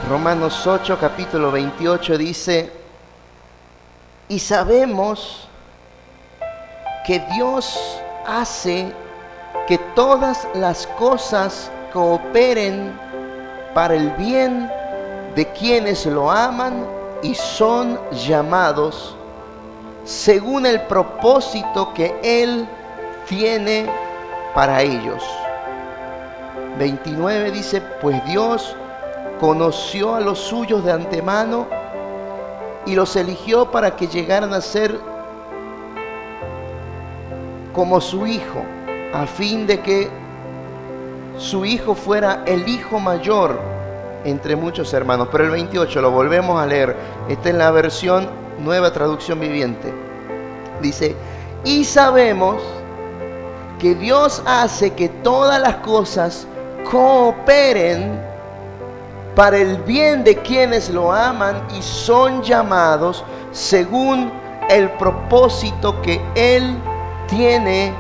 Romanos 8, capítulo 28 dice: y sabemos que Dios hace que todas las cosas cooperen para el bien de quienes lo aman y son llamados según el propósito que Él tiene para ellos. 29 dice: pues Dios conoció a los suyos de antemano y los eligió para que llegaran a ser como su Hijo, a fin de que su Hijo fuera el hijo mayor entre muchos hermanos. Pero el 28 lo volvemos a leer. Esta es la versión Nueva Traducción Viviente. Dice: y sabemos que Dios hace que todas las cosas cooperen para el bien de quienes lo aman y son llamados según el propósito que Él tiene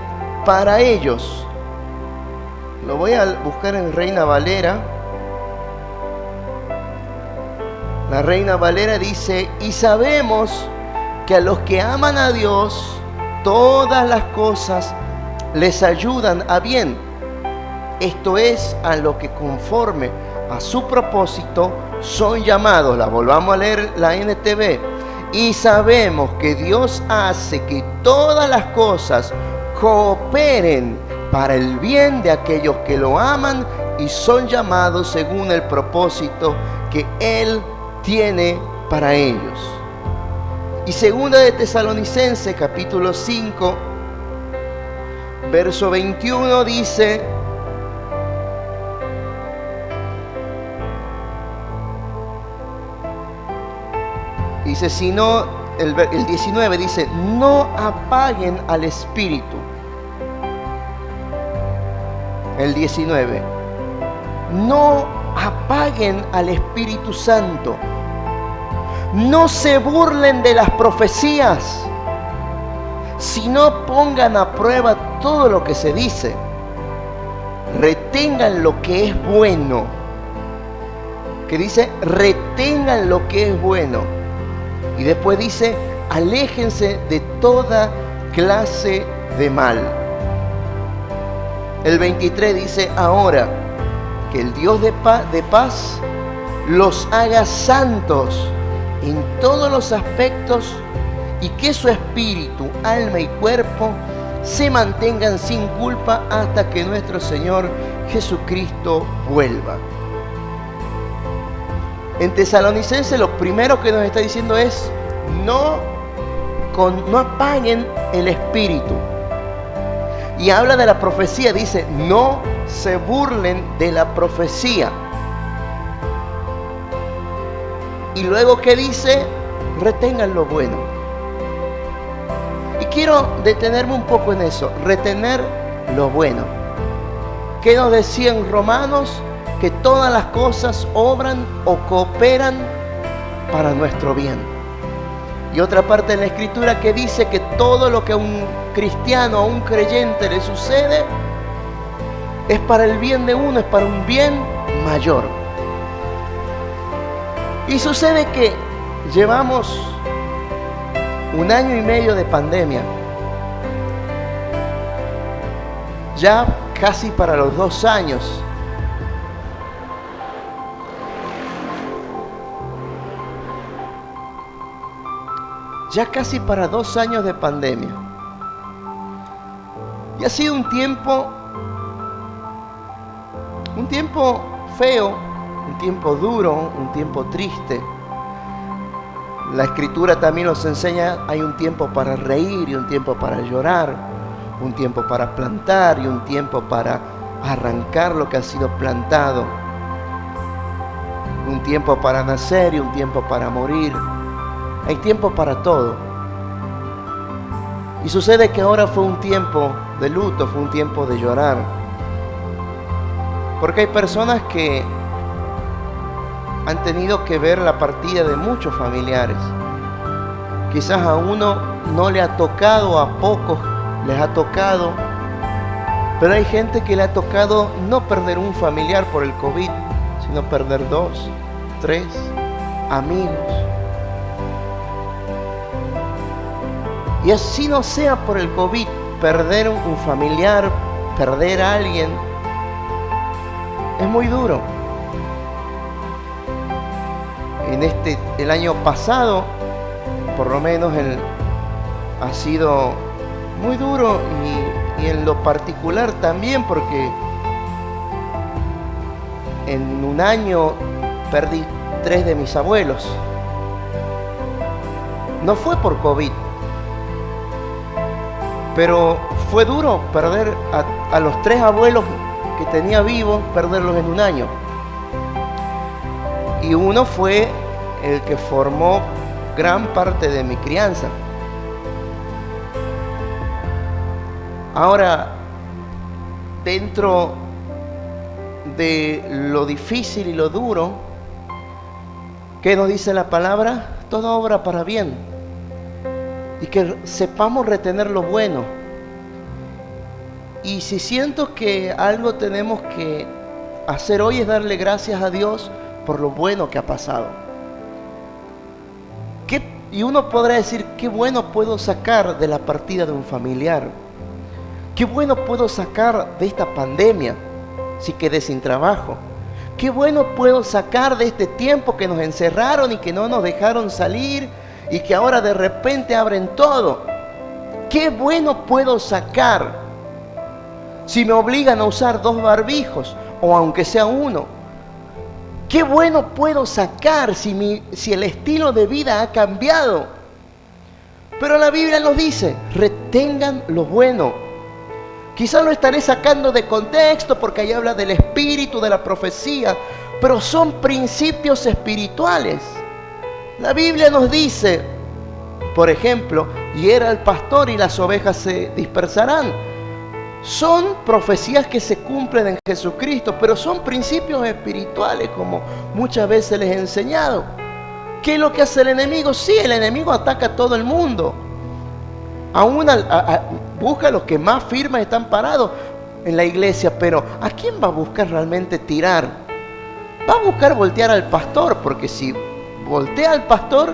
para ellos. Lo voy a buscar en Reina Valera. La Reina Valera dice: y sabemos que a los que aman a Dios, todas las cosas les ayudan a bien. Esto es, a lo que conforme a su propósito son llamados. La volvamos a leer, la NTV. Y sabemos que Dios hace que todas las cosas cooperen para el bien de aquellos que lo aman y son llamados según el propósito que Él tiene para ellos. Y segunda de Tesalonicenses, capítulo 5, verso 21 dice: sino, el 19 dice: no apaguen al Espíritu. El 19: no apaguen al Espíritu Santo. No se burlen de las profecías, sino pongan a prueba todo lo que se dice. Retengan lo que es bueno. Que dice: retengan lo que es bueno. Y después dice: aléjense de toda clase de mal. El 23 dice: ahora que el Dios de paz los haga santos en todos los aspectos y que su espíritu, alma y cuerpo se mantengan sin culpa hasta que nuestro Señor Jesucristo vuelva. En Tesalonicenses lo primero que nos está diciendo es: no apaguen el espíritu. Y habla de la profecía, dice: no se burlen de la profecía. Y luego que dice: retengan lo bueno. Y quiero detenerme un poco en eso, retener lo bueno. ¿Qué nos decía en Romanos? Que todas las cosas obran o cooperan para nuestro bien. Y otra parte de la Escritura que dice que todo lo que a un cristiano, a un creyente le sucede, es para el bien de uno, es para un bien mayor. Y sucede que llevamos 1 año y medio de pandemia. Ya casi para los 2 años. Ya casi para 2 años de pandemia. Y ha sido un tiempo feo, un tiempo duro, un tiempo triste. La Escritura también nos enseña: hay un tiempo para reír y un tiempo para llorar, un tiempo para plantar y un tiempo para arrancar lo que ha sido plantado, un tiempo para nacer y un tiempo para morir. Hay tiempo para todo. Y sucede que ahora fue un tiempo de luto, fue un tiempo de llorar. Porque hay personas que han tenido que ver la partida de muchos familiares. Quizás a uno no le ha tocado, a pocos les ha tocado. Pero hay gente que le ha tocado no perder un familiar por el COVID, sino perder 2, 3 amigos. Y así no sea por el COVID, perder un familiar, perder a alguien, es muy duro. El año pasado, por lo menos, ha sido muy duro y en lo particular también, porque en un año perdí 3 de mis abuelos. No fue por COVID, pero fue duro perder a los 3 abuelos que tenía vivos, perderlos en un año. Y uno fue el que formó gran parte de mi crianza. Ahora, dentro de lo difícil y lo duro, ¿qué nos dice la palabra? Toda obra para bien. Y que sepamos retener lo bueno. Y si siento que algo tenemos que hacer hoy es darle gracias a Dios por lo bueno que ha pasado. Y uno podrá decir, qué bueno puedo sacar de la partida de un familiar. Qué bueno puedo sacar de esta pandemia si quedé sin trabajo. Qué bueno puedo sacar de este tiempo que nos encerraron y que no nos dejaron salir y que ahora de repente abren todo. Qué bueno puedo sacar si me obligan a usar 2 barbijos o aunque sea uno. Qué bueno puedo sacar si el estilo de vida ha cambiado. Pero la Biblia nos dice, retengan lo bueno. Quizás lo estaré sacando de contexto porque ahí habla del espíritu, de la profecía, pero son principios espirituales. La Biblia nos dice, por ejemplo, hiera al pastor y las ovejas se dispersarán. Son profecías que se cumplen en Jesucristo, pero son principios espirituales, como muchas veces les he enseñado. ¿Qué es lo que hace el enemigo? Sí, el enemigo ataca a todo el mundo. Busca a los que más firmes están parados en la iglesia, pero ¿a quién va a buscar realmente tirar? Va a buscar voltear al pastor, porque si voltea al pastor,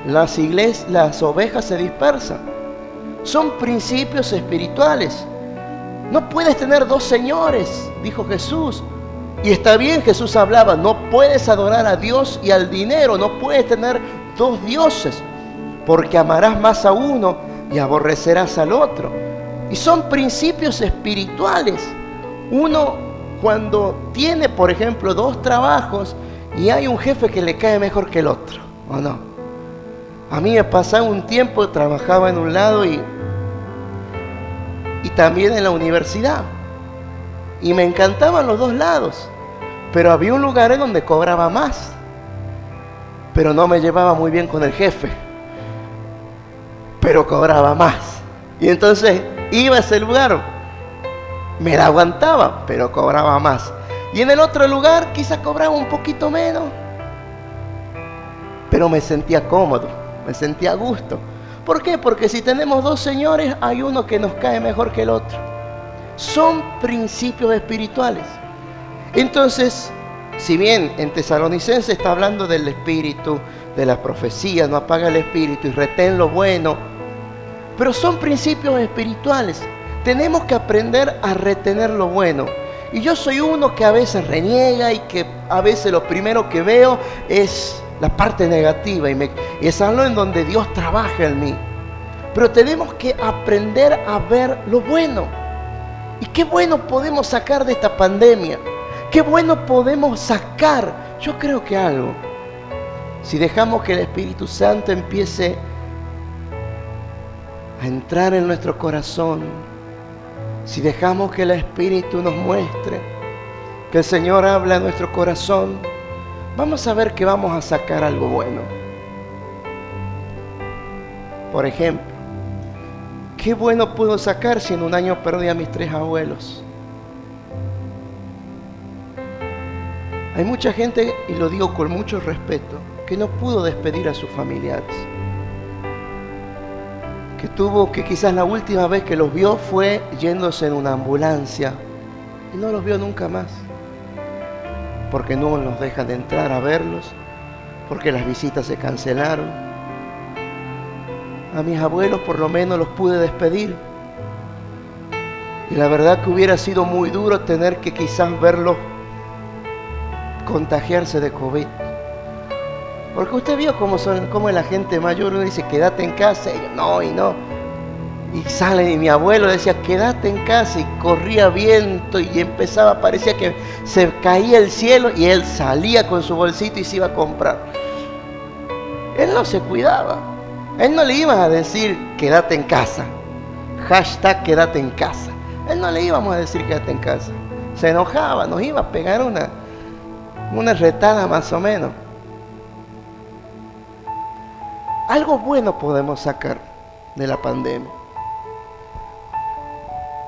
las ovejas se dispersan. Son principios espirituales. No puedes tener 2 señores, dijo Jesús. Y está bien, Jesús hablaba, no puedes adorar a Dios y al dinero, no puedes tener 2 dioses, porque amarás más a uno y aborrecerás al otro. Y son principios espirituales. Uno cuando tiene, por ejemplo, 2 trabajos y hay un jefe que le cae mejor que el otro, ¿o no? A mí me pasaba un tiempo, trabajaba en un lado y también en la universidad. Y me encantaban los 2 lados. Pero había un lugar en donde cobraba más. Pero no me llevaba muy bien con el jefe. Pero cobraba más. Y entonces iba a ese lugar. Me la aguantaba, pero cobraba más. Y en el otro lugar quizás cobraba un poquito menos. Pero me sentía cómodo, me sentía a gusto. ¿Por qué? Porque si tenemos 2 señores, hay uno que nos cae mejor que el otro. Son principios espirituales. Entonces, si bien en Tesalonicenses está hablando del espíritu, de la profecía, no apaga el espíritu y retén lo bueno, pero son principios espirituales. Tenemos que aprender a retener lo bueno. Y yo soy uno que a veces reniega y que a veces lo primero que veo es la parte negativa y es algo en donde Dios trabaja en mí. Pero tenemos que aprender a ver lo bueno. ¿Y qué bueno podemos sacar de esta pandemia? ¿Qué bueno podemos sacar? Yo creo que algo. Si dejamos que el Espíritu Santo empiece a entrar en nuestro corazón, si dejamos que el Espíritu nos muestre, que el Señor habla a nuestro corazón, vamos a ver que vamos a sacar algo bueno. Por ejemplo, ¿qué bueno puedo sacar si en un año perdí a mis 3 abuelos? Hay mucha gente, y lo digo con mucho respeto, que no pudo despedir a sus familiares. Que quizás la última vez que los vio fue yéndose en una ambulancia y no los vio nunca más. Porque no los dejan de entrar a verlos, porque las visitas se cancelaron. A mis abuelos por lo menos los pude despedir. Y la verdad que hubiera sido muy duro tener que quizás verlos contagiarse de COVID. Porque usted vio cómo es la gente mayor. Uno dice, quédate en casa. Y yo, no, y no. Y sale, y mi abuelo decía, quédate en casa. Y corría viento y empezaba, parecía que se caía el cielo. Y él salía con su bolsito y se iba a comprar. Él no se cuidaba. Él no le iba a decir, quédate en casa. Hashtag quédate en casa. Él no le íbamos a decir quédate en casa. Se enojaba, nos iba a pegar una retada más o menos. Algo bueno podemos sacar de la pandemia.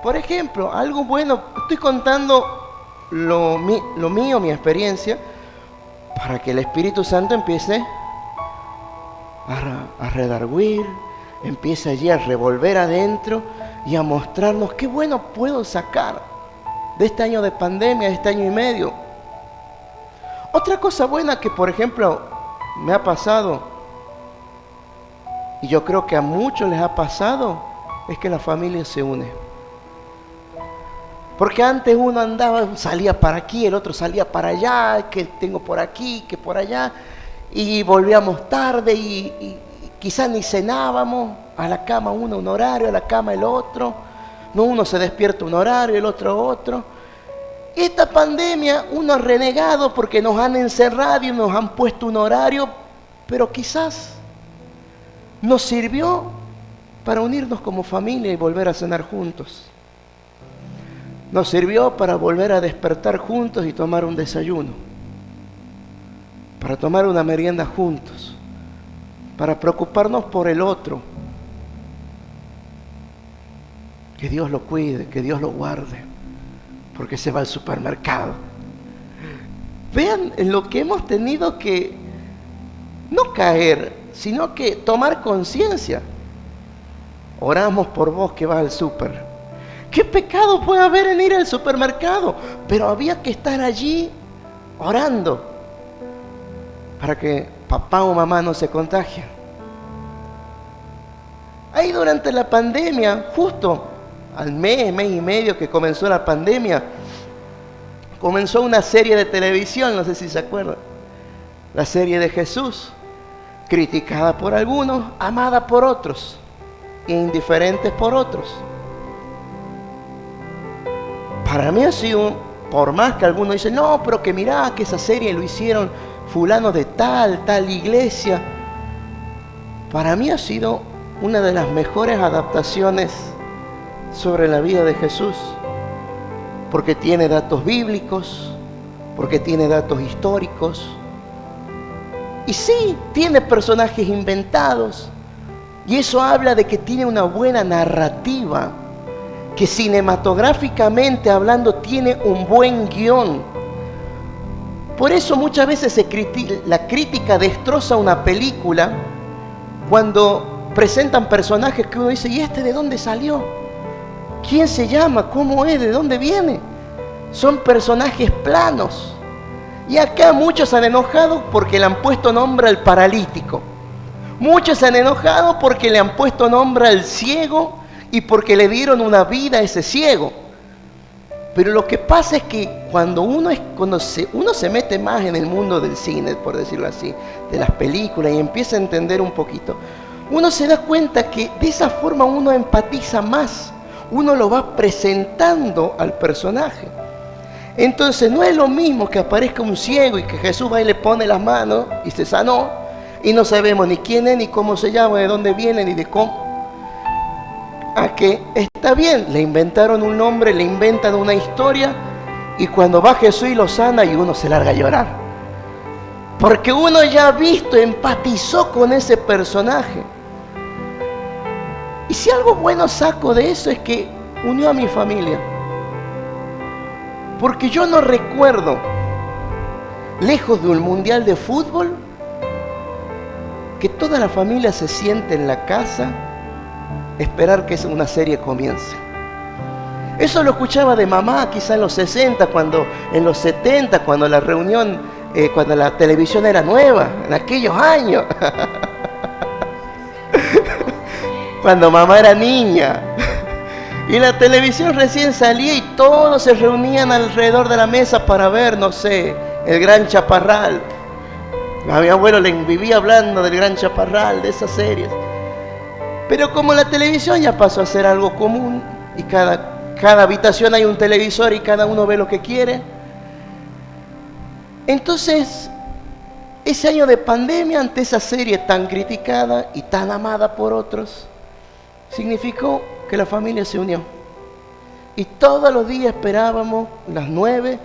Por ejemplo, algo bueno, estoy contando lo mío, mi experiencia, para que el Espíritu Santo empiece a redarguir, empiece allí a revolver adentro y a mostrarnos qué bueno puedo sacar de este año de pandemia, de este año y medio. Otra cosa buena que, por ejemplo, me ha pasado, y yo creo que a muchos les ha pasado, es que la familia se une. Porque antes uno andaba, salía para aquí, el otro salía para allá, que tengo por aquí, que por allá, y volvíamos tarde y quizás ni cenábamos, a la cama uno un horario, a la cama el otro, no, uno se despierta un horario, el otro otro. Esta pandemia uno ha renegado porque nos han encerrado y nos han puesto un horario, pero quizás nos sirvió para unirnos como familia y volver a cenar juntos. Nos sirvió para volver a despertar juntos y tomar un desayuno, para tomar una merienda juntos, para preocuparnos por el otro. Que Dios lo cuide, que Dios lo guarde, porque se va al supermercado. Vean en lo que hemos tenido que no caer, sino que tomar conciencia. Oramos por vos que vas al súper. ¿Qué pecado puede haber en ir al supermercado? Pero había que estar allí orando para que papá o mamá no se contagien. Ahí durante la pandemia, justo al mes y medio que comenzó la pandemia, comenzó una serie de televisión, no sé si se acuerdan, la serie de Jesús, criticada por algunos, amada por otros, e indiferentes por otros. Para mí ha sido, por más que algunos dicen, no, pero que mirá, que esa serie lo hicieron fulano de tal iglesia, para mí ha sido una de las mejores adaptaciones sobre la vida de Jesús, porque tiene datos bíblicos, porque tiene datos históricos, y sí, tiene personajes inventados, y eso habla de que tiene una buena narrativa, que cinematográficamente hablando tiene un buen guión. Por eso muchas veces la crítica destroza una película cuando presentan personajes que uno dice, ¿y este de dónde salió? ¿Quién se llama? ¿Cómo es? ¿De dónde viene? Son personajes planos. Y acá muchos se han enojado porque le han puesto nombre al paralítico. Muchos se han enojado porque le han puesto nombre al ciego y porque le dieron una vida a ese ciego. Pero lo que pasa es que cuando uno se mete más en el mundo del cine, por decirlo así, de las películas, y empieza a entender un poquito, uno se da cuenta que de esa forma uno empatiza más, uno lo va presentando al personaje. Entonces no es lo mismo que aparezca un ciego y que Jesús va y le pone las manos y se sanó, y no sabemos ni quién es, ni cómo se llama, de dónde viene, ni de cómo. A que está bien, le inventaron un nombre, le inventan una historia, y cuando va Jesús y lo sana, y uno se larga a llorar. Porque uno ya ha visto, empatizó con ese personaje. Y si algo bueno saco de eso es que unió a mi familia. Porque yo no recuerdo, lejos de un mundial de fútbol, que toda la familia se siente en la casa esperar que una serie comience. Eso lo escuchaba de mamá quizá en los 60, en los 70, cuando la reunión cuando la televisión era nueva, en aquellos años. Cuando mamá era niña. Y la televisión recién salía y todos se reunían alrededor de la mesa para ver, no sé, el Gran Chaparral. A mi abuelo le vivía hablando del Gran Chaparral, de esas series. Pero como la televisión ya pasó a ser algo común y cada habitación hay un televisor y cada uno ve lo que quiere. Entonces, ese año de pandemia, ante esa serie tan criticada y tan amada por otros, significó que la familia se unió. Y todos los días esperábamos las 9.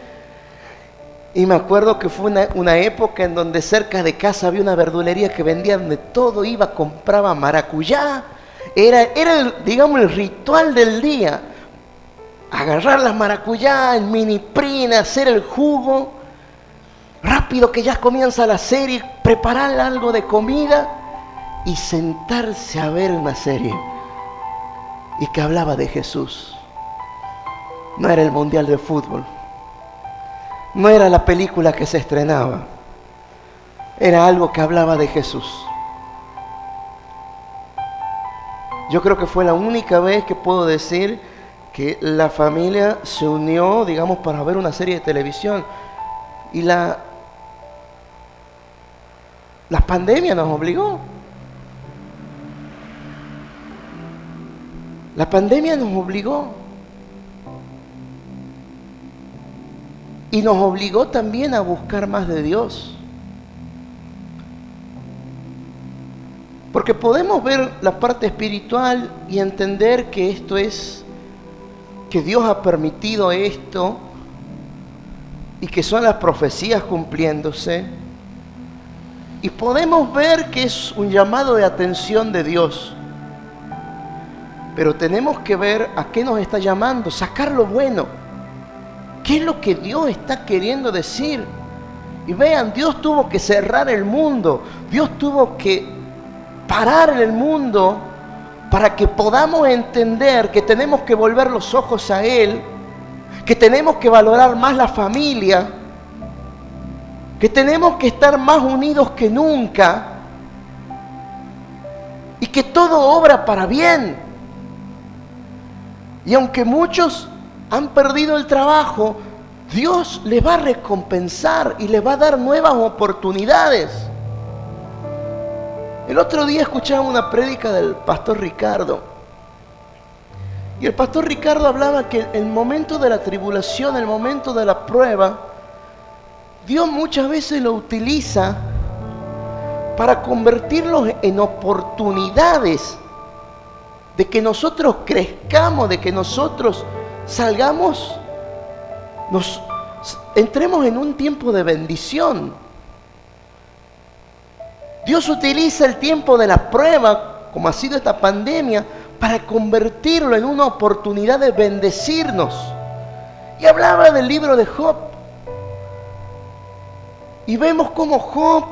Y me acuerdo que fue una época en donde cerca de casa había una verdulería que vendía donde todo iba, compraba maracuyá. Era digamos, el ritual del día. Agarrar las maracuyá, el mini prin, hacer el jugo. Rápido que ya comienza la serie, preparar algo de comida y sentarse a ver una serie. Y que hablaba de Jesús. No era el mundial de fútbol. No era la película que se estrenaba. Era algo que hablaba de Jesús. Yo creo que fue la única vez que puedo decir que la familia se unió, digamos, para ver una serie de televisión. Y la pandemia nos obligó. La pandemia nos obligó. Y nos obligó también a buscar más de Dios. Porque podemos ver la parte espiritual y entender que esto es, que Dios ha permitido esto y que son las profecías cumpliéndose. Y podemos ver que es un llamado de atención de Dios. Pero tenemos que ver a qué nos está llamando, sacar lo bueno. ¿Qué es lo que Dios está queriendo decir? Y vean, Dios tuvo que cerrar el mundo. Dios tuvo que parar el mundo para que podamos entender que tenemos que volver los ojos a Él, que tenemos que valorar más la familia, que tenemos que estar más unidos que nunca y que todo obra para bien. Y aunque muchos han perdido el trabajo, Dios les va a recompensar y les va a dar nuevas oportunidades. El otro día escuchaba una prédica del pastor Ricardo. Y el pastor Ricardo hablaba que el momento de la tribulación, el momento de la prueba, Dios muchas veces lo utiliza para convertirlos en oportunidades de que nosotros crezcamos, de que nosotros salgamos, entremos en un tiempo de bendición. Dios utiliza el tiempo de la prueba, como ha sido esta pandemia, para convertirlo en una oportunidad de bendecirnos. Y hablaba del libro de Job. Y vemos cómo Job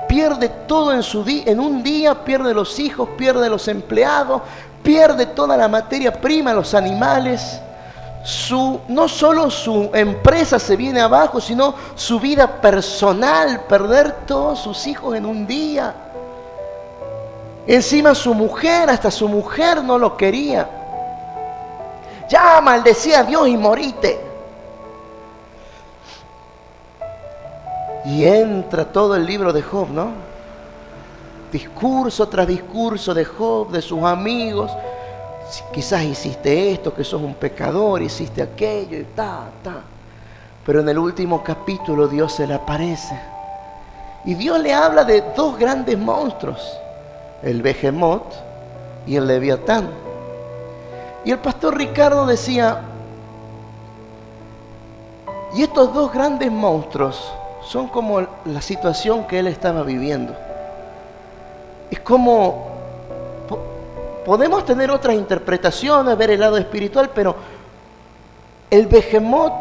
pierde todo en un día, pierde los hijos, pierde los empleados, pierde toda la materia prima, los animales. No solo su empresa se viene abajo, sino su vida personal, perder todos sus hijos en un día. Encima su mujer, hasta su mujer no lo quería. Ya maldecía a Dios y morite. Y entra todo el libro de Job, ¿no? Discurso tras discurso de Job, de sus amigos. Quizás hiciste esto, que sos un pecador, hiciste aquello y Pero en el último capítulo Dios se le aparece. Y Dios le habla de dos grandes monstruos, el Behemoth y el Leviatán. Y el pastor Ricardo decía, y estos dos grandes monstruos son como la situación que él estaba viviendo. Es como... Podemos tener otras interpretaciones, ver el lado espiritual, pero el Behemoth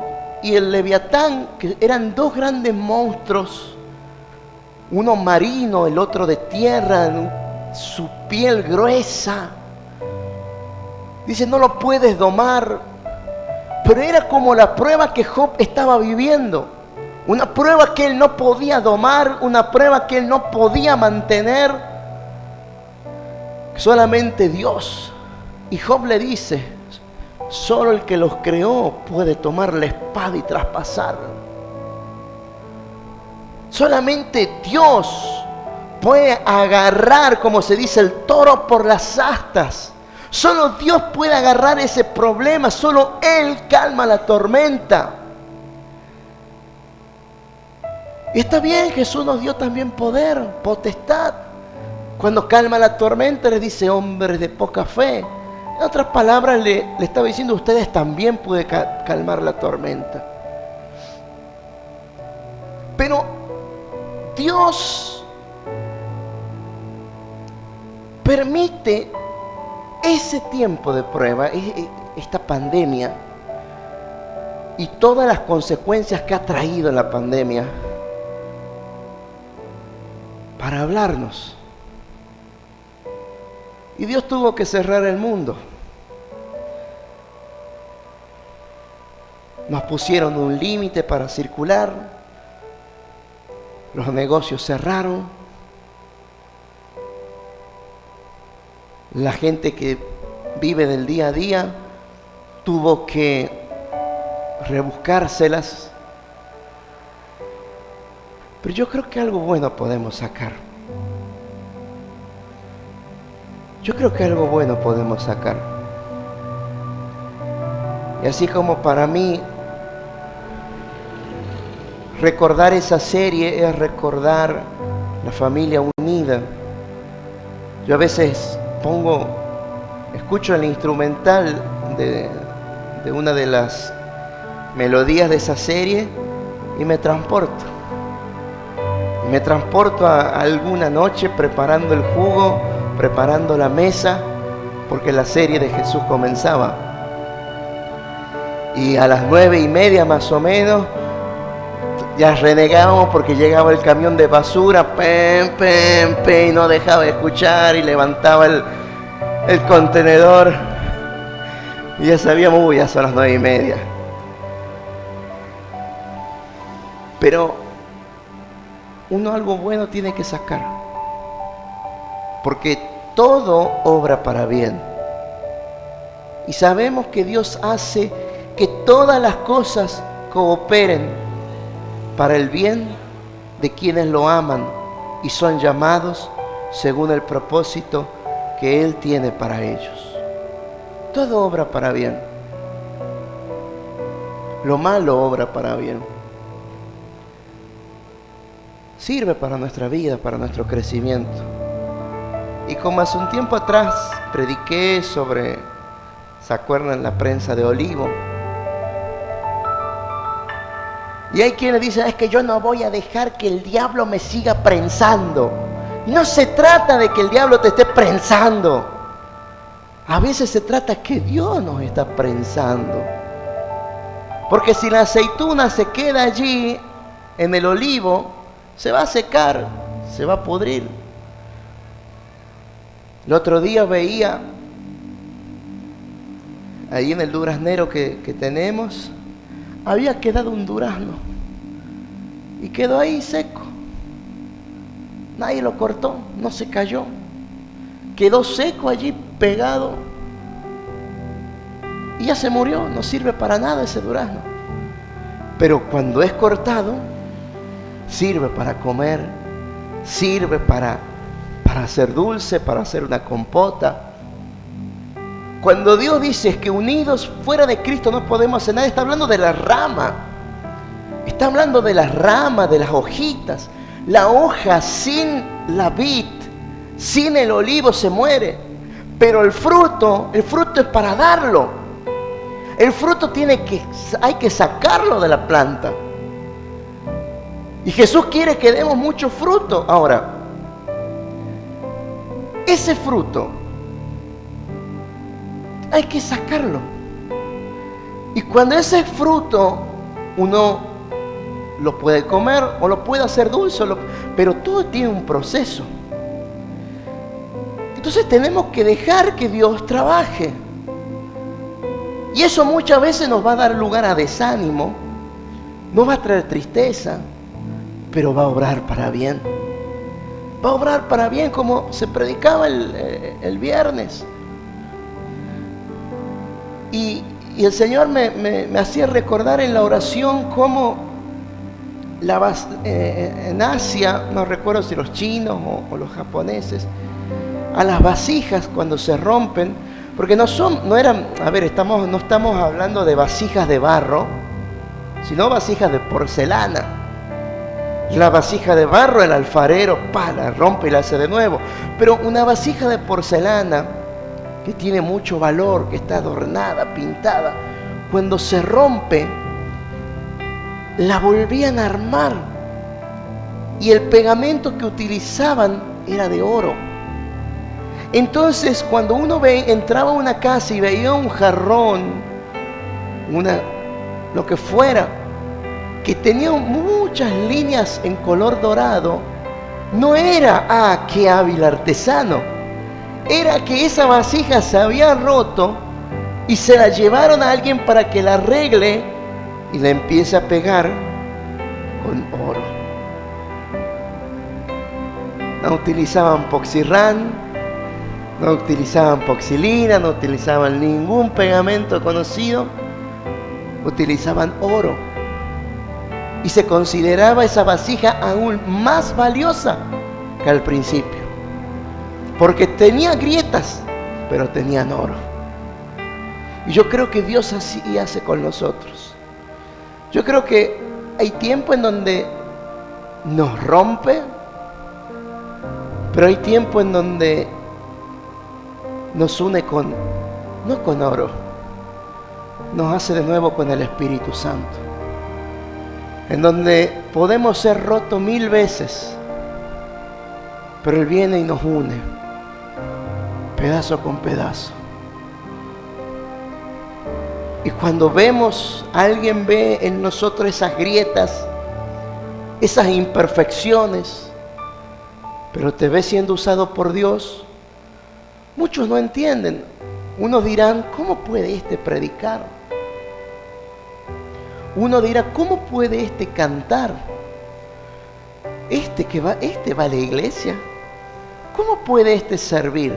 y el Leviatán, que eran dos grandes monstruos, uno marino, el otro de tierra, su piel gruesa. Dice, no lo puedes domar, pero era como la prueba que Job estaba viviendo. Una prueba que él no podía domar, una prueba que él no podía mantener. Solamente Dios. Y Job le dice, solo el que los creó puede tomar la espada y traspasarlo. Solamente Dios puede agarrar, como se dice, el toro por las astas. Solo Dios puede agarrar ese problema. Solo Él calma la tormenta. Y está bien, Jesús nos dio también poder, potestad. Cuando calma la tormenta le dice, hombres de poca fe. En otras palabras le estaba diciendo, ustedes también pueden calmar la tormenta. Pero Dios permite ese tiempo de prueba, esta pandemia y todas las consecuencias que ha traído la pandemia para hablarnos. Y Dios tuvo que cerrar el mundo. Nos pusieron un límite para circular. Los negocios cerraron. La gente que vive del día a día tuvo que rebuscárselas. Pero yo creo que algo bueno podemos sacar. Yo creo que algo bueno podemos sacar. Y así como para mí recordar esa serie es recordar la familia unida. Yo a veces escucho el instrumental de una de las melodías de esa serie y me transporto. Me transporto a alguna noche preparando el jugo, preparando la mesa, porque la serie de Jesús comenzaba. Y a las 9:30 más o menos, ya renegábamos porque llegaba el camión de basura, y no dejaba de escuchar y levantaba el contenedor. Y ya sabíamos, ya son las 9:30. Pero uno algo bueno tiene que sacar. Porque todo obra para bien. Y sabemos que Dios hace que todas las cosas cooperen para el bien de quienes lo aman y son llamados según el propósito que Él tiene para ellos. Todo obra para bien. Lo malo obra para bien. Sirve para nuestra vida, para nuestro crecimiento. Y como hace un tiempo atrás prediqué sobre, ¿se acuerdan? La prensa de olivo. Y hay quienes dicen, es que yo no voy a dejar que el diablo me siga prensando. Y no se trata de que el diablo te esté prensando. A veces se trata que Dios nos está prensando. Porque si la aceituna se queda allí en el olivo, se va a secar, se va a pudrir. El otro día veía ahí en el duraznero que tenemos, había quedado un durazno y quedó ahí seco. Nadie lo cortó, no se cayó. Quedó seco allí, pegado. Y ya se murió, no sirve para nada ese durazno. Pero cuando es cortado, sirve para comer, sirve para hacer dulce, para hacer una compota. Cuando Dios dice que unidos fuera de Cristo no podemos hacer nada, está hablando de la rama. Está hablando de las ramas, de las hojitas. La hoja sin la vid, sin el olivo se muere. Pero el fruto es para darlo. El fruto hay que sacarlo de la planta. Y Jesús quiere que demos mucho fruto. Ahora, ese fruto hay que sacarlo. Y cuando ese fruto uno lo puede comer o lo puede hacer dulce, pero todo tiene un proceso. Entonces tenemos que dejar que Dios trabaje. Y eso muchas veces nos va a dar lugar a desánimo, No va a traer tristeza, pero va a obrar para bien. Va a obrar para bien, como se predicaba el viernes. Y el Señor me hacía recordar en la oración cómo en Asia, no recuerdo si los chinos o los japoneses, a las vasijas cuando se rompen, porque no estamos hablando de vasijas de barro, sino vasijas de porcelana. La vasija de barro, el alfarero, la rompe y la hace de nuevo. Pero una vasija de porcelana, que tiene mucho valor, que está adornada, pintada, cuando se rompe, la volvían a armar. Y el pegamento que utilizaban era de oro. Entonces, cuando uno entraba a una casa y veía un jarrón, lo que fuera, que tenía muchas líneas en color dorado, no era, qué hábil artesano, era que esa vasija se había roto y se la llevaron a alguien para que la arregle y la empiece a pegar con oro. No utilizaban poxirrán, no utilizaban poxilina, no utilizaban ningún pegamento conocido, utilizaban oro. Y se consideraba esa vasija aún más valiosa que al principio, porque tenía grietas, pero tenían oro. Y yo creo que Dios así hace con nosotros. Yo creo que hay tiempo en donde nos rompe, pero hay tiempo en donde nos une no con oro, nos hace de nuevo con el Espíritu Santo, en donde podemos ser rotos 1000 veces, pero Él viene y nos une, pedazo con pedazo. Y cuando alguien ve en nosotros esas grietas, esas imperfecciones, pero te ve siendo usado por Dios, muchos no entienden. Unos dirán, ¿cómo puede este predicar? Uno dirá, ¿cómo puede este cantar? Este va a la iglesia. ¿Cómo puede este servir?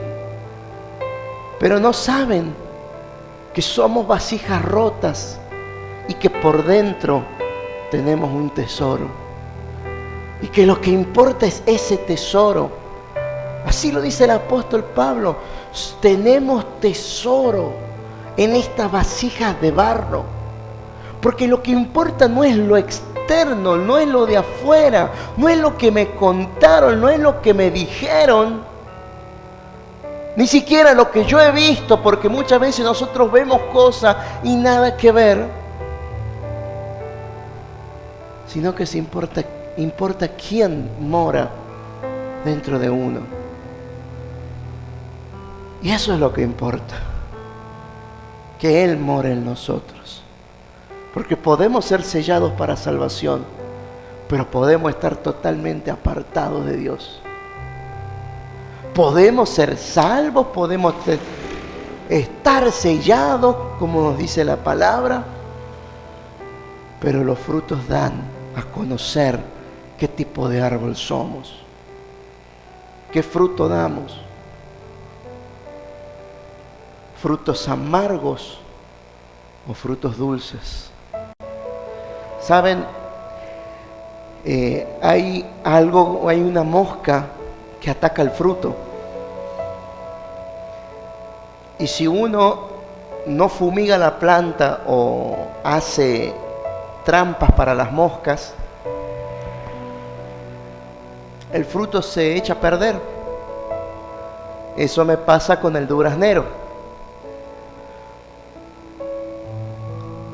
Pero no saben que somos vasijas rotas y que por dentro tenemos un tesoro. Y que lo que importa es ese tesoro. Así lo dice el apóstol Pablo. Tenemos tesoro en estas vasijas de barro. Porque lo que importa no es lo externo, no es lo de afuera, no es lo que me contaron, no es lo que me dijeron, ni siquiera lo que yo he visto, porque muchas veces nosotros vemos cosas y nada que ver, sino que importa quién mora dentro de uno. Y eso es lo que importa, que Él mora en nosotros. Porque podemos ser sellados para salvación, pero podemos estar totalmente apartados de Dios. Podemos ser salvos, podemos estar sellados, como nos dice la palabra, pero los frutos dan a conocer qué tipo de árbol somos, qué fruto damos. Frutos amargos o frutos dulces. ¿Saben? Hay una mosca que ataca el fruto. Y si uno no fumiga la planta o hace trampas para las moscas, el fruto se echa a perder. Eso me pasa con el duraznero.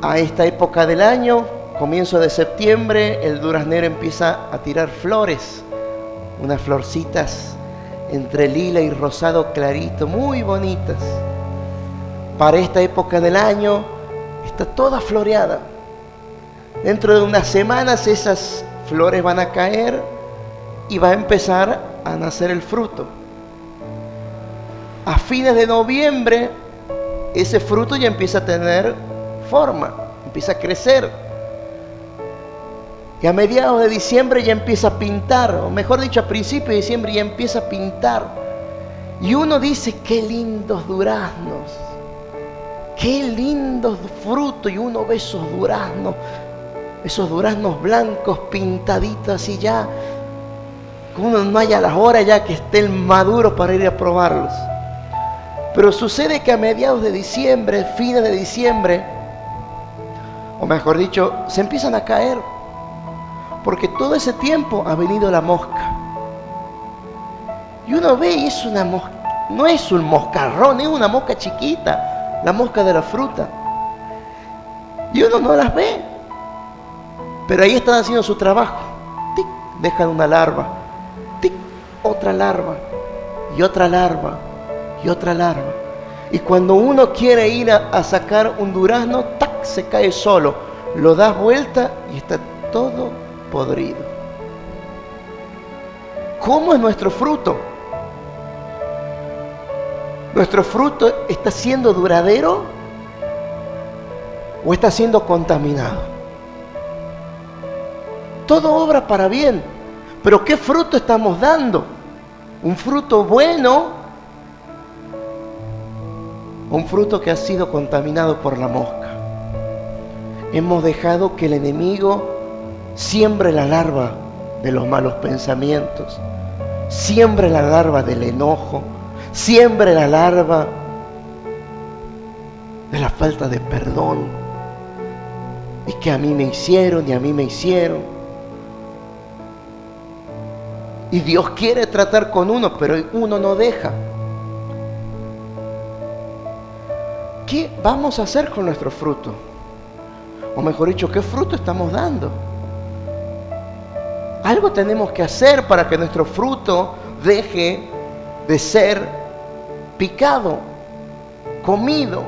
A esta época del año, comienzo de septiembre, el duraznero empieza a tirar flores, unas florcitas entre lila y rosado clarito, muy bonitas. Para esta época del año está toda floreada. Dentro de unas semanas esas flores van a caer y va a empezar a nacer el fruto. A fines de noviembre ese fruto ya empieza a tener forma, empieza a crecer. Y a mediados de diciembre ya empieza a pintar, o mejor dicho, a principios de diciembre ya empieza a pintar. Y uno dice, qué lindos duraznos, qué lindos frutos. Y uno ve esos duraznos blancos pintaditos así ya. Que uno no haya las horas ya que estén maduros para ir a probarlos. Pero sucede que a mediados de diciembre, fines de diciembre, o mejor dicho, se empiezan a caer. Porque todo ese tiempo ha venido la mosca. Y uno ve y es una mosca, no es un moscarrón, es una mosca chiquita, la mosca de la fruta. Y uno no las ve. Pero ahí están haciendo su trabajo. ¡Tic! Dejan una larva. ¡Tic! Otra larva. Y otra larva. Y otra larva. Y cuando uno quiere ir a sacar un durazno, ¡tac! Se cae solo. Lo das vuelta y está todo podrido. ¿Cómo es nuestro fruto? ¿Nuestro fruto está siendo duradero o está siendo contaminado? Todo obra para bien, pero ¿qué fruto estamos dando? ¿Un fruto bueno o un fruto que ha sido contaminado por la mosca? Hemos dejado que el enemigo siembre la larva de los malos pensamientos, siembre la larva del enojo, siembre la larva de la falta de perdón, y que a mí me hicieron y a mí me hicieron. Y Dios quiere tratar con uno, pero uno no deja. ¿Qué vamos a hacer con nuestro fruto? O mejor dicho, ¿qué fruto estamos dando? Algo tenemos que hacer para que nuestro fruto deje de ser picado, comido.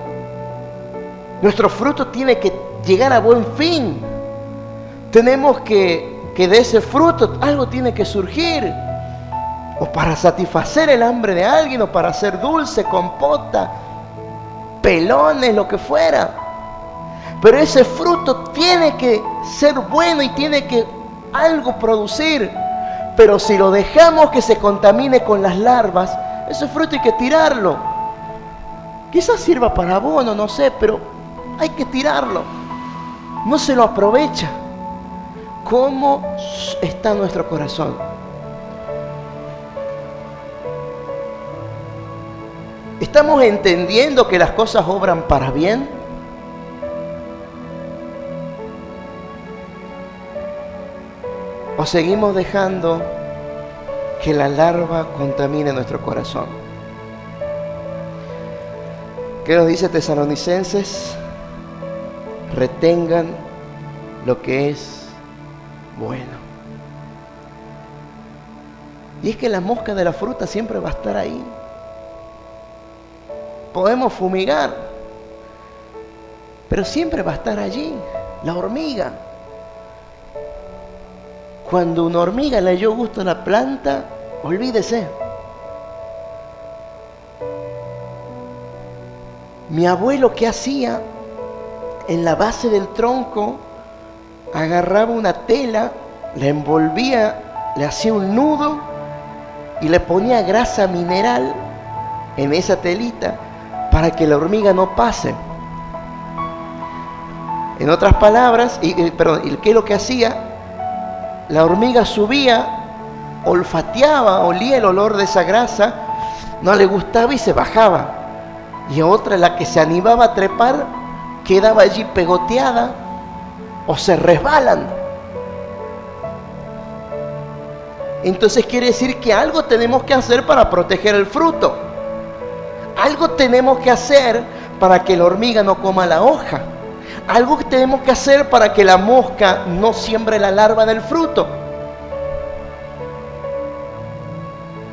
Nuestro fruto tiene que llegar a buen fin. Tenemos que de ese fruto algo tiene que surgir. O para satisfacer el hambre de alguien, o para hacer dulce, compota, pelones, lo que fuera. Pero ese fruto tiene que ser bueno y tiene que algo producir. Pero si lo dejamos que se contamine con las larvas, ese fruto hay que tirarlo. Quizás sirva para abono, no sé, pero hay que tirarlo. No se lo aprovecha. ¿Cómo está nuestro corazón? ¿Estamos entendiendo que las cosas obran para bien? ¿O seguimos dejando que la larva contamine nuestro corazón? ¿Qué nos dice Tesalonicenses? Retengan lo que es bueno. Y es que la mosca de la fruta siempre va a estar ahí. Podemos fumigar, pero siempre va a estar allí. La hormiga. Cuando una hormiga le dio gusto a la planta, olvídese. Mi abuelo, ¿qué hacía? En la base del tronco agarraba una tela, la envolvía, le hacía un nudo y le ponía grasa mineral en esa telita para que la hormiga no pase. En otras palabras, ¿qué es lo que hacía? La hormiga subía, olfateaba, olía el olor de esa grasa, no le gustaba y se bajaba. Y otra, la que se animaba a trepar, quedaba allí pegoteada o se resbalan. Entonces quiere decir que algo tenemos que hacer para proteger el fruto. Algo tenemos que hacer para que la hormiga no coma la hoja. Algo que tenemos que hacer para que la mosca no siembre la larva del fruto.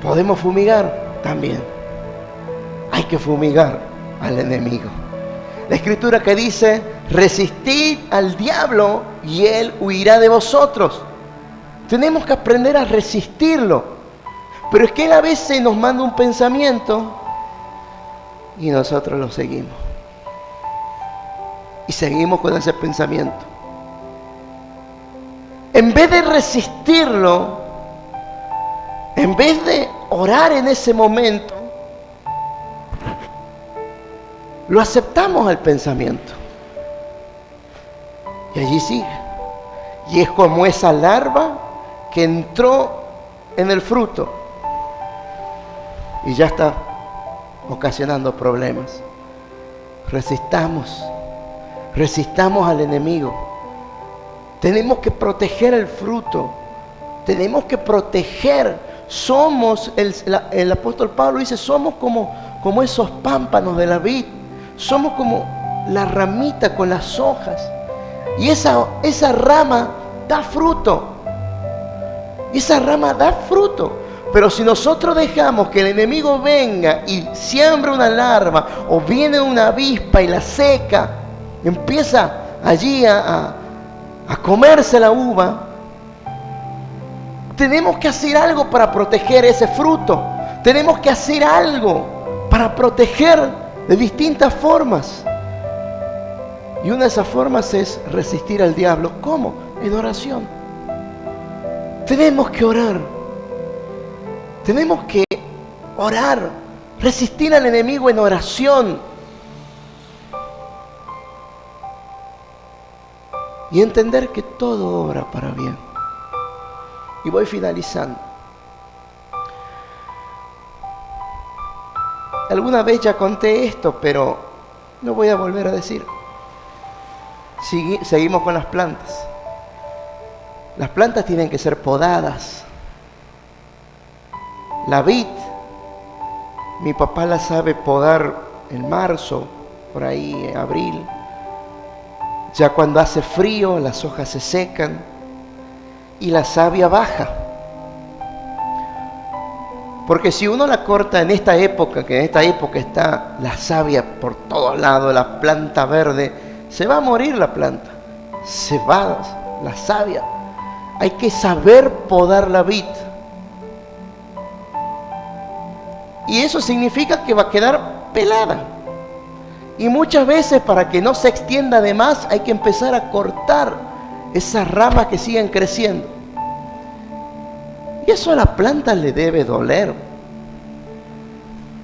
¿Podemos fumigar? También. Hay que fumigar al enemigo. La escritura que dice, resistid al diablo y él huirá de vosotros. Tenemos que aprender a resistirlo. Pero es que él a veces nos manda un pensamiento y nosotros lo seguimos. Y seguimos con ese pensamiento. en vez de resistirlo, en vez de orar en ese momento, lo aceptamos al pensamiento. Y allí sigue. Y es como esa larva que entró en el fruto y ya está ocasionando problemas. Resistamos al enemigo. Tenemos que proteger el fruto. Tenemos que proteger. Somos, el apóstol Pablo dice, somos como esos pámpanos de la vid. Somos como la ramita con las hojas. Y esa rama da fruto. Esa rama da fruto. Pero si nosotros dejamos que el enemigo venga y siembra una larva, o viene una avispa y la seca, empieza allí a comerse la uva, tenemos que hacer algo para proteger ese fruto. Tenemos que hacer algo para proteger de distintas formas. Y una de esas formas es resistir al diablo. ¿Cómo? En oración. Tenemos que orar. Tenemos que orar. Resistir al enemigo en oración. Y entender que todo obra para bien. Y voy finalizando. Alguna vez ya conté esto, pero no voy a volver a decir. Seguimos con las plantas. Las plantas tienen que ser podadas. La vid, mi papá la sabe podar en marzo, por ahí en abril. Ya cuando hace frío, las hojas se secan y la savia baja. Porque si uno la corta en esta época, que en esta época está la savia por todos lados, la planta verde, se va a morir la planta, se va la savia. Hay que saber podar la vid. Y eso significa que va a quedar pelada. Y muchas veces, para que no se extienda de más, hay que empezar a cortar esas ramas que siguen creciendo. Y eso a la planta le debe doler,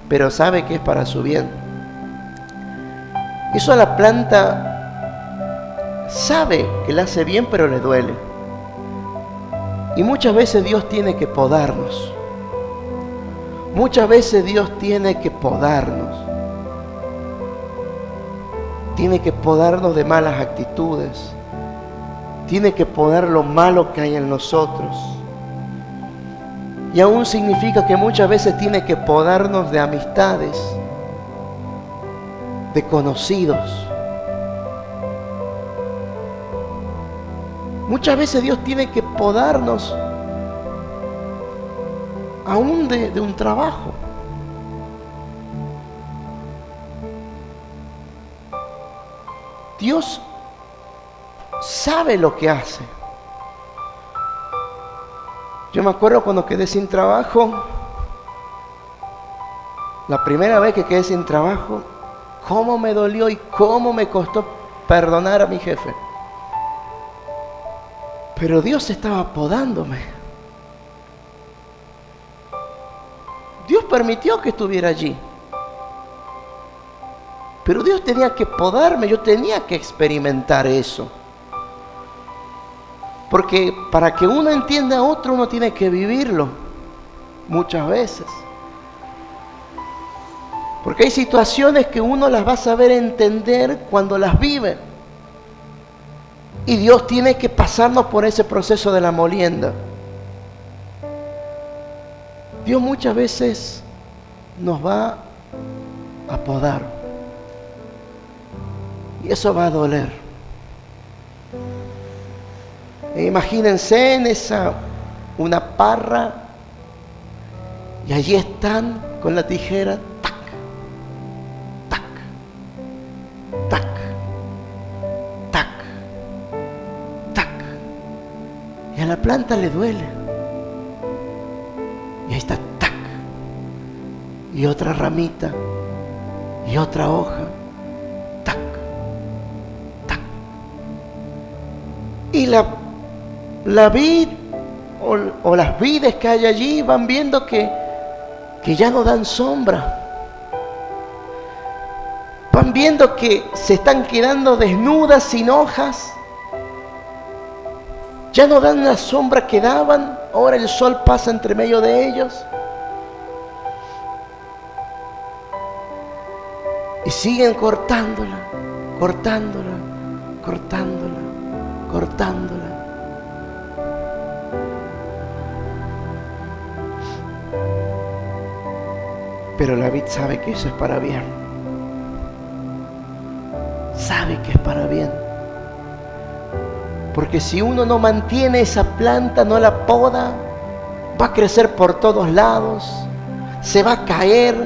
pero sabe que es para su bien. Eso a la planta sabe que le hace bien, pero le duele. Y muchas veces Dios tiene que podarnos. Muchas veces Dios tiene que podarnos. Tiene que podarnos de malas actitudes. Tiene que podar lo malo que hay en nosotros. Y aún significa que muchas veces tiene que podarnos de amistades, de conocidos. Muchas veces Dios tiene que podarnos aún de un trabajo. Dios sabe lo que hace. Yo me acuerdo cuando quedé sin trabajo, la primera vez que quedé sin trabajo, cómo me dolió y cómo me costó perdonar a mi jefe. Pero Dios estaba podándome. Dios permitió que estuviera allí. Pero Dios tenía que podarme, yo tenía que experimentar eso. Porque para que uno entienda a otro, uno tiene que vivirlo muchas veces. Porque hay situaciones que uno las va a saber entender cuando las vive. Y Dios tiene que pasarnos por ese proceso de la molienda. Dios muchas veces nos va a podar. Y eso va a doler. E imagínense en una parra, y allí están con la tijera, tac, tac, tac, tac, tac. Y a la planta le duele. Y ahí está, tac. Y otra ramita, y otra hoja, tac, tac. Y la vid o las vides que hay allí van viendo que ya no dan sombra. Van viendo que se están quedando desnudas, sin hojas. Ya no dan la sombra que daban. Ahora el sol pasa entre medio de ellos. Y siguen cortándola, cortándola, cortándola, cortándola. Pero la vid sabe que eso es para bien. Sabe que es para bien. Porque si uno no mantiene esa planta, no la poda, va a crecer por todos lados, se va a caer.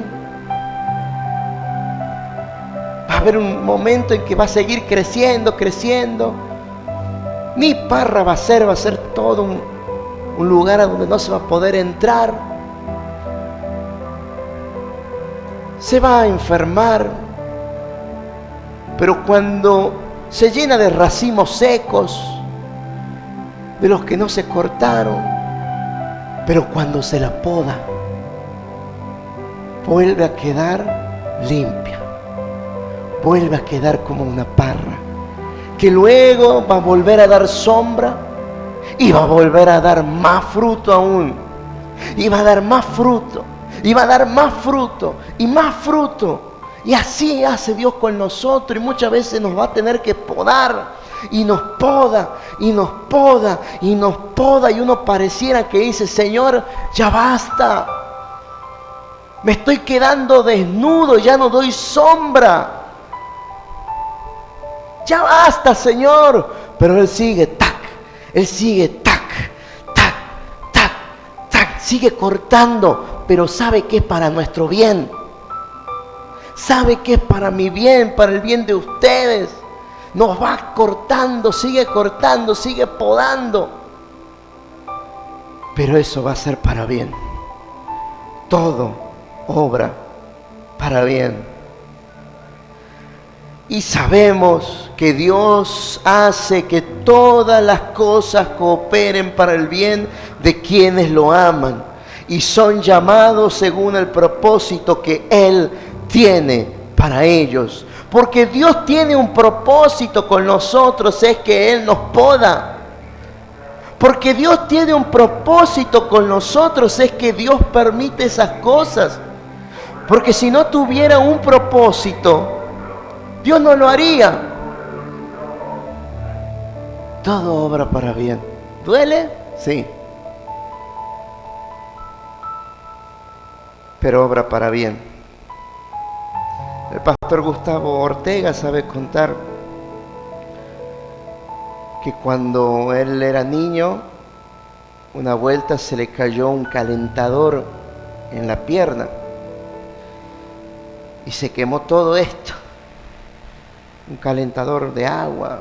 Va a haber un momento en que va a seguir creciendo, creciendo. Ni parra va a ser todo un lugar a donde no se va a poder entrar. Se va a enfermar. Pero cuando se llena de racimos secos, de los que no se cortaron, pero cuando se la poda, vuelve a quedar limpia, vuelve a quedar como una parra, que luego va a volver a dar sombra y va a volver a dar más fruto aún, y va a dar más fruto, y va a dar más fruto, y más fruto. Y así hace Dios con nosotros, y muchas veces nos va a tener que podar, y nos poda, y nos poda, y nos poda, y uno pareciera que dice: Señor, ya basta, me estoy quedando desnudo, ya no doy sombra, ya basta, Señor. Pero Él sigue, Él sigue, sigue cortando, pero sabe que es para nuestro bien. Sabe que es para mi bien, para el bien de ustedes. Nos va cortando, sigue podando. Pero eso va a ser para bien. Todo obra para bien. Y sabemos que Dios hace que todas las cosas cooperen para el bien de quienes lo aman y son llamados según el propósito que Él tiene para ellos. Porque Dios tiene un propósito con nosotros, es que Él nos poda. Porque Dios tiene un propósito con nosotros, es que Dios permite esas cosas. Porque si no tuviera un propósito, Dios no lo haría. Todo obra para bien. ¿Duele? Sí. Pero obra para bien. El pastor Gustavo Ortega sabe contar que cuando él era niño, una vuelta se le cayó un calentador en la pierna y se quemó todo esto. Un calentador de agua,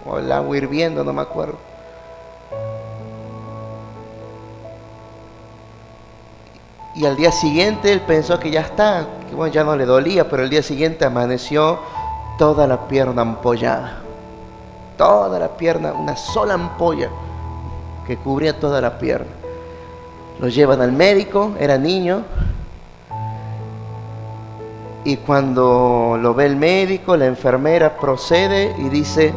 o el agua hirviendo, no me acuerdo. Y al día siguiente él pensó que ya está, que bueno, ya no le dolía, pero el día siguiente amaneció toda la pierna ampollada. Toda la pierna, una sola ampolla que cubría toda la pierna. Lo llevan al médico, era niño. Y cuando lo ve el médico, la enfermera procede y dice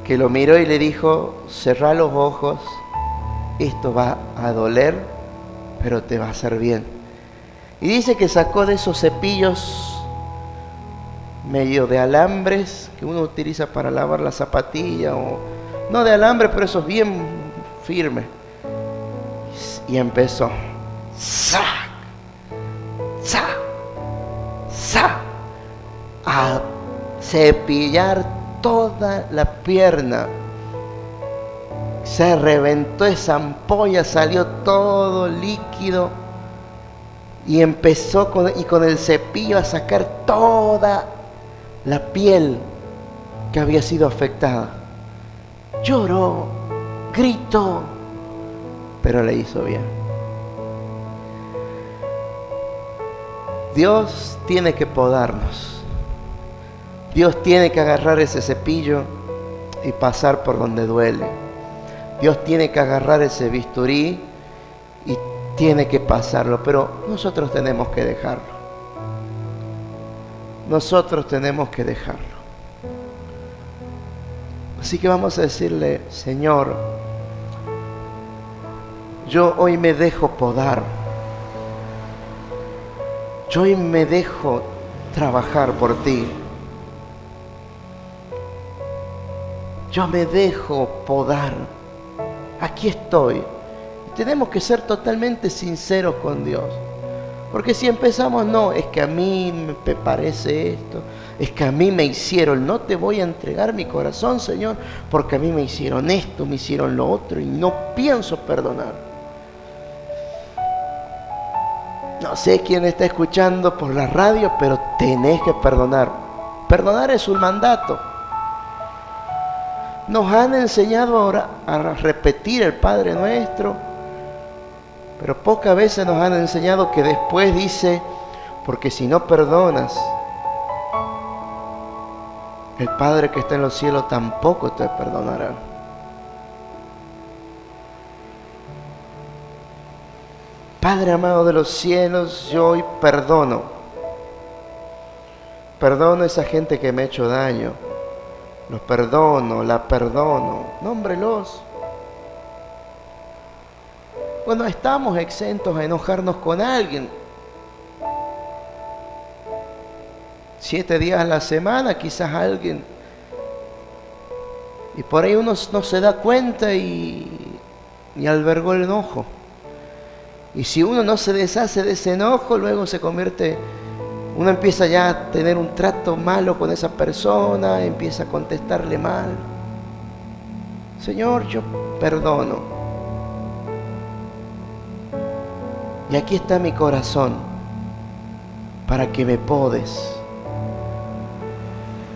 que lo miró y le dijo: cerrá los ojos, esto va a doler, pero te va a hacer bien. Y dice que sacó de esos cepillos medio de alambres que uno utiliza para lavar la zapatilla, o no de alambre, pero esos bien firmes. Y empezó a cepillar toda la pierna. Se reventó esa ampolla, salió todo líquido y empezó con el cepillo a sacar toda la piel que había sido afectada. Lloró, gritó, pero le hizo bien. Dios tiene que podarnos. Dios tiene que agarrar ese cepillo y pasar por donde duele. Dios tiene que agarrar ese bisturí y tiene que pasarlo, pero nosotros tenemos que dejarlo. Nosotros tenemos que dejarlo. Así que vamos a decirle: Señor, yo hoy me dejo podar. Yo hoy me dejo trabajar por ti. Yo me dejo podar. Aquí estoy. Tenemos que ser totalmente sinceros con Dios. Porque si empezamos, no, es que a mí me parece esto, es que a mí me hicieron, no te voy a entregar mi corazón, Señor, porque a mí me hicieron esto, me hicieron lo otro y no pienso perdonar. No sé quién está escuchando por la radio, pero tenés que perdonar. Perdonar es un mandato. Nos han enseñado ahora a repetir el Padre Nuestro, pero pocas veces nos han enseñado que después dice: porque si no perdonas, el Padre que está en los cielos tampoco te perdonará. Padre amado de los cielos, yo hoy perdono. Perdono a esa gente que me ha hecho daño. Los perdono, la perdono. Nómbrelos. Bueno, estamos exentos a enojarnos con alguien. 7 días a la semana, quizás alguien. Y por ahí uno no se da cuenta y albergó el enojo. Y si uno no se deshace de ese enojo, luego se convierte, uno empieza ya a tener un trato malo con esa persona, empieza a contestarle mal. Señor, yo perdono. Y aquí está mi corazón para que me podes,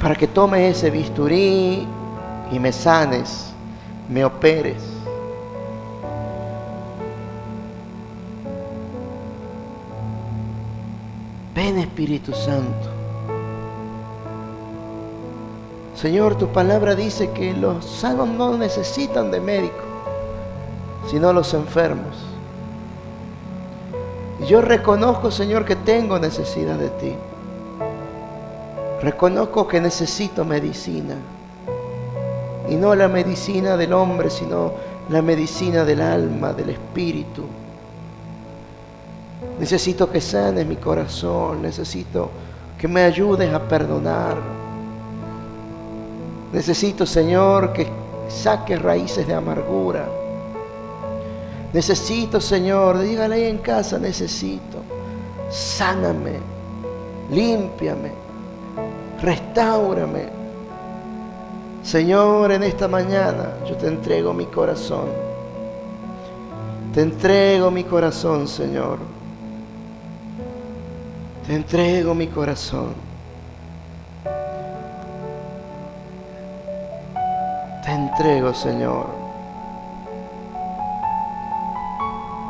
para que tomes ese bisturí y me sanes, me operes. Ven, Espíritu Santo. Señor, tu palabra dice que los sanos no necesitan de médico, sino los enfermos. Y yo reconozco, Señor, que tengo necesidad de ti. Reconozco que necesito medicina. Y no la medicina del hombre, sino la medicina del alma, del espíritu. Necesito que sanes mi corazón. Necesito que me ayudes a perdonar. Necesito, Señor, que saques raíces de amargura. Necesito, Señor, dígale ahí en casa, necesito. Sáname, límpiame, restáurame. Señor, en esta mañana yo te entrego mi corazón. Te entrego mi corazón, Señor. Te entrego mi corazón. Te entrego, Señor.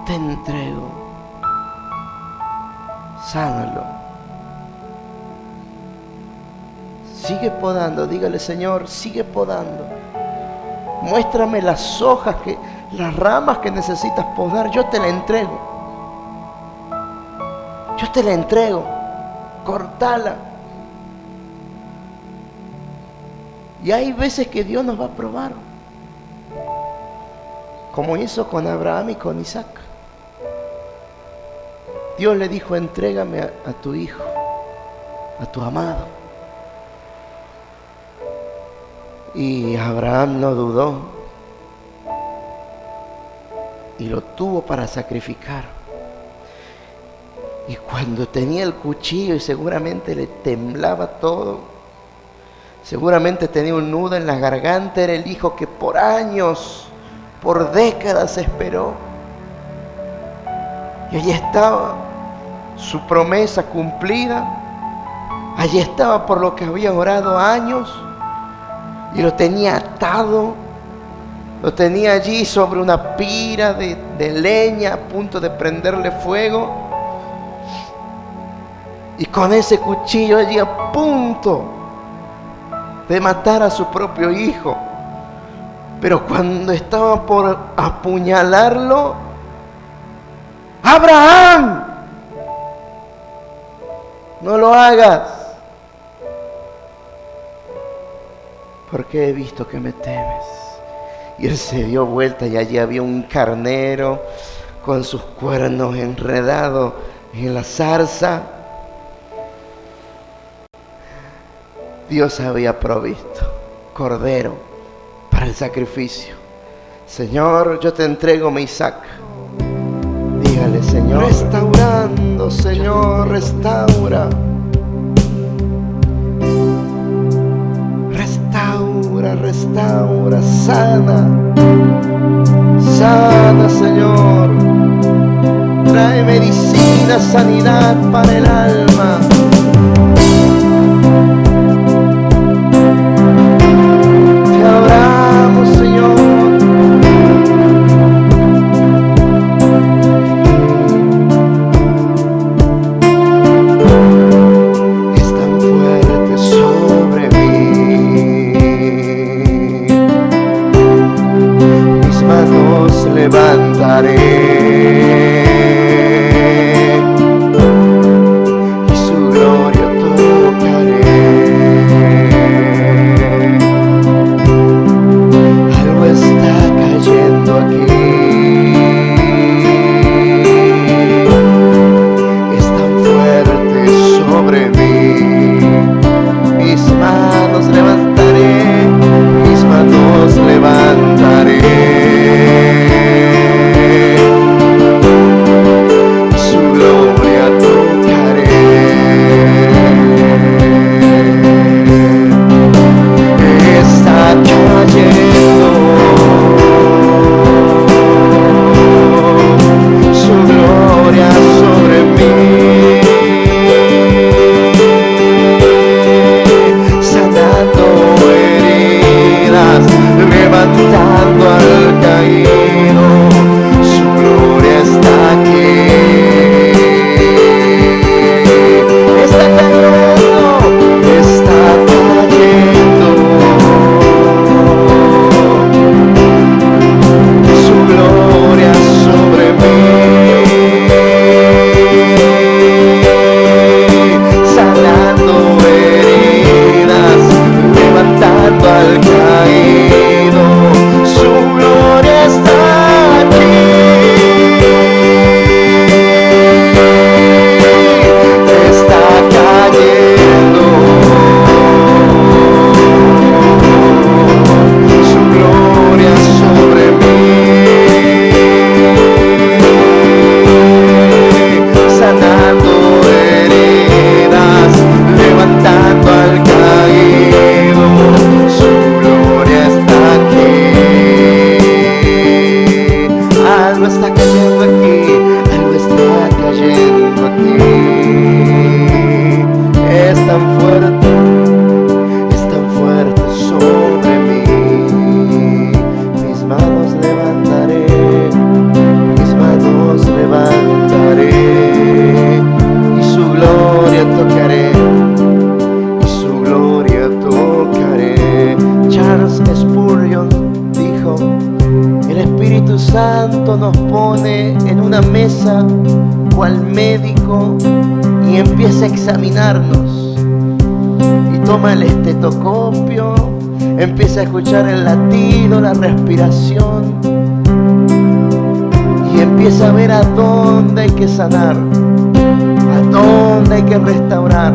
Te entrego. Sánalo. Sigue podando. Dígale: Señor, sigue podando. Muéstrame las hojas, las ramas que necesitas podar. Yo te la entrego. Yo te la entrego. Cortala. Y hay veces que Dios nos va a probar, como hizo con Abraham y con Isaac. Dios le dijo: entrégame a tu hijo, a tu amado. Y Abraham no dudó y lo tuvo para sacrificar. Y cuando tenía el cuchillo y seguramente le temblaba todo, seguramente tenía un nudo en la garganta, era el hijo que por años, por décadas esperó. Y allí estaba su promesa cumplida. Allí estaba por lo que había orado años. Y lo tenía atado. Lo tenía allí sobre una pira de leña a punto de prenderle fuego. Y con ese cuchillo allí a punto de matar a su propio hijo. Pero cuando estaba por apuñalarlo, Abraham, no lo hagas, porque he visto que me temes. Y él se dio vuelta y allí había un carnero con sus cuernos enredados en la zarza. Dios había provisto cordero para el sacrificio. Señor, yo te entrego mi Isaac. Dígale, Señor, restaurando, Señor, restaura. Restaura, restaura, sana. Sana, Señor. Trae medicina, sanidad para el alma. Te adoramos, Señor. Es tan fuerte sobre mí. Mis manos levantaré. Santo nos pone en una mesa cual médico y empieza a examinarnos y toma el estetoscopio, empieza a escuchar el latido, la respiración y empieza a ver a dónde hay que sanar, a dónde hay que restaurar.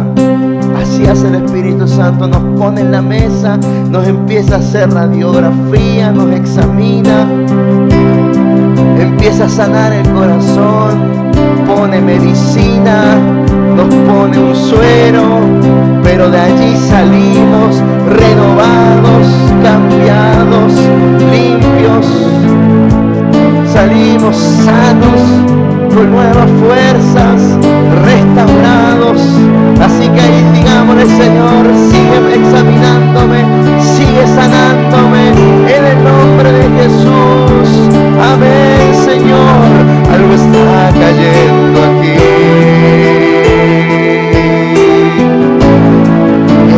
Así hace el Espíritu Santo, nos pone en la mesa, nos empieza a hacer radiografía, nos examina, empieza a sanar el corazón, pone medicina, nos pone un suero, pero de allí salimos renovados, cambiados, limpios, salimos sanos, con nuevas fuerzas, restaurados. Así que ahí digámosle, Señor, sigue examinándome, sigue sanándome, en el nombre de Jesús. Amén, Señor. Algo está cayendo aquí.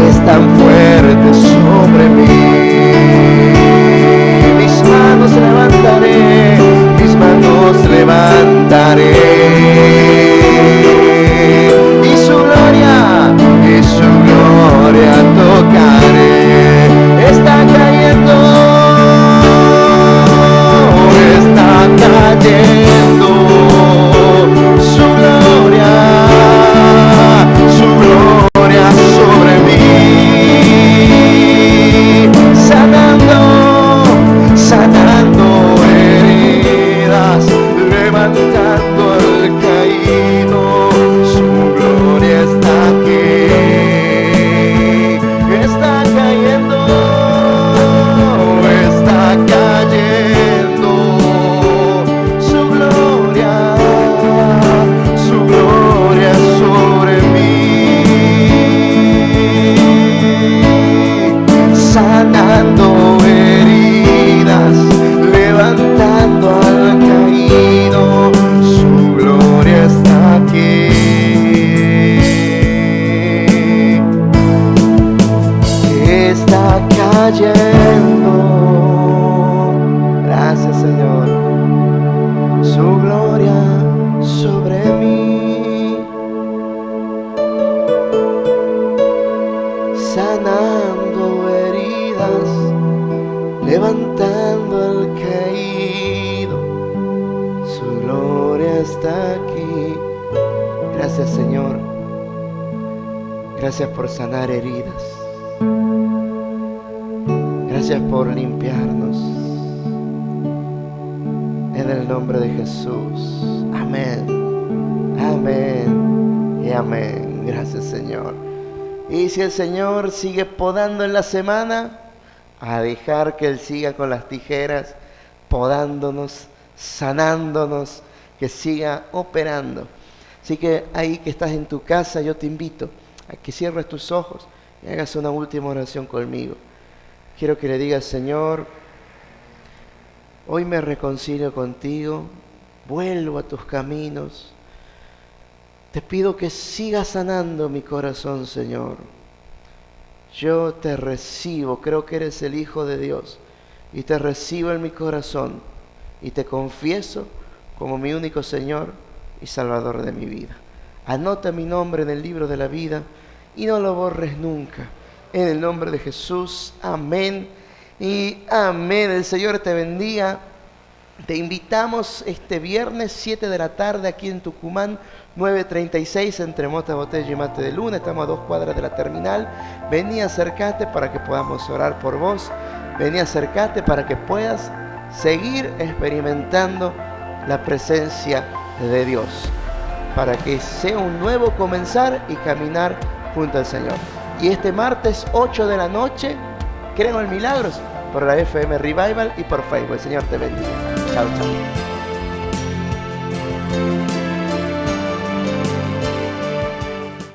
Es tan fuerte sobre mí. cayendo. Gracias, Señor. Su gloria sobre mí, sanando heridas, levantando al caído. Su gloria está aquí. Gracias, Señor. Gracias por sanar heridas. Gracias por limpiarnos. En el nombre de Jesús. Amén. Amén y amén. Gracias, Señor. Y si el Señor sigue podando en la semana, a dejar que Él siga con las tijeras, podándonos, sanándonos, que siga operando. Así que ahí que estás en tu casa, yo te invito a que cierres tus ojos y hagas una última oración conmigo. Quiero que le digas: Señor, hoy me reconcilio contigo, vuelvo a tus caminos. Te pido que sigas sanando mi corazón, Señor. Yo te recibo, creo que eres el Hijo de Dios, y te recibo en mi corazón, y te confieso como mi único Señor y Salvador de mi vida. Anota mi nombre en el libro de la vida y no lo borres nunca. En el nombre de Jesús, amén y amén. El Señor te bendiga. Te invitamos este viernes 7 de la tarde aquí en Tucumán, 9:36 entre Mota Botella y Mate de Luna. Estamos a 2 cuadras de la terminal. Vení, acércate para que podamos orar por vos. Vení, acércate para que puedas seguir experimentando la presencia de Dios, para que sea un nuevo comenzar y caminar junto al Señor. Y este martes 8 de la noche, Creo en Milagros, por la FM Revival y por Facebook. El Señor te bendiga. Chao, chao.